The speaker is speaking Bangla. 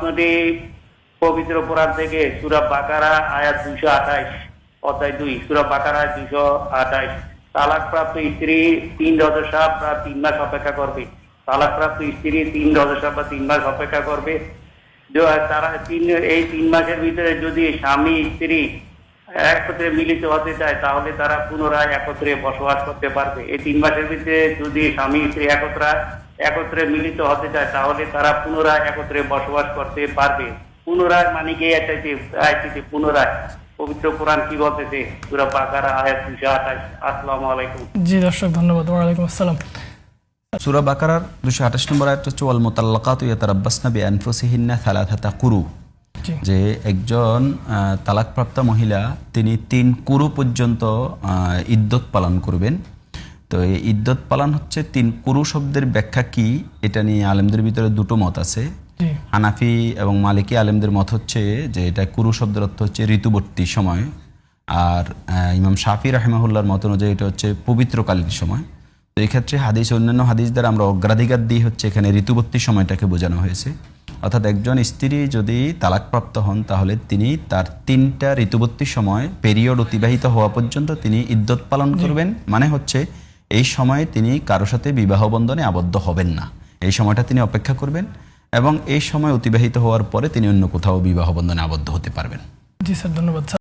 প্রশ্নটি পবিত্র কোরআন থেকে সূরা বাকারা আয়াত 228 অধ্যায় 2 সূরা বাকারা 228। তালাকপ্রাপ্ত স্ত্রী 3 রজস্রাব বা 3 মাস অপেক্ষা করবে। তালাকপ্রাপ্ত স্ত্রী 3 রজস্রাব বা 3 মাস অপেক্ষা করবে। তারা এই 3 মাসের ভিতরে যদি স্বামী স্ত্রী একত্রে মিলিত হতে চায় তাহলে তারা পুনরায় একত্রে বসবাস করতে পারবে। এই 3 মাসের ভিতরে যদি স্বামী স্ত্রী একত্রে মিলিত হতে চায় তাহলে তারা পুনরায় একত্রে বসবাস করতে পারবে। পুনরায় মানে কি এটাতে পুনরায় পবিত্র কোরআন কি বলতেছে সূরা বাকারা আয়াত 228। আসসালামু আলাইকুম। জি দর্শক ধন্যবাদ। ওয়া আলাইকুম আসসালাম। সূরা বাকারার 228 নম্বর আয়াত হচ্ছে ওয়াল মুতাল্লাকাতু ইয়াতারাব্বাসনা বিআনফুসিহিন্না সালাসাতা কুরু, যে একজন তালাকপ্রাপ্ত মহিলা তিনি 3 কুরু পর্যন্ত ইদ্যত পালন করবেন। তো এই ইদ্যত পালন হচ্ছে 3 কুরু শব্দের ব্যাখ্যা কি এটা নিয়ে আলেমদের ভিতরে দুটো মত আছে। হানাফি এবং মালিকি আলেমদের মত হচ্ছে যে এটা কুরু শব্দের অর্থ হচ্ছে ঋতুবর্তী সময়, আর ইমাম শাফি রাহিমাহুল্লাহর মত অনুযায়ী এটা হচ্ছে পবিত্রকালীন সময়। তো এই ক্ষেত্রে অন্যান্য হাদিস দ্বারা আমরা অগ্রাধিকার দিয়ে হচ্ছে এখানে ঋতুবর্তী সময়টাকে বোঝানো হয়েছে। অর্থাৎ একজন স্ত্রী যদি তালাকপ্রাপ্ত হন তাহলে তিনি তার 3টা ঋতুবর্তী সময় পিরিয়ড অতিবাহিত হওয়া পর্যন্ত তিনি ইদ্যত পালন করবেন। মানে হচ্ছে এই সময়ে তিনি কারো সাথে বিবাহ বন্ধনে আবদ্ধ হবেন না, এই সময়টা তিনি অপেক্ষা করবেন এবং এই সময় অতিবাহিত হওয়ার পরে তিনি অন্য কোথাও বিবাহ বন্ধনে আবদ্ধ হতে পারবেন। জি স্যার ধন্যবাদ।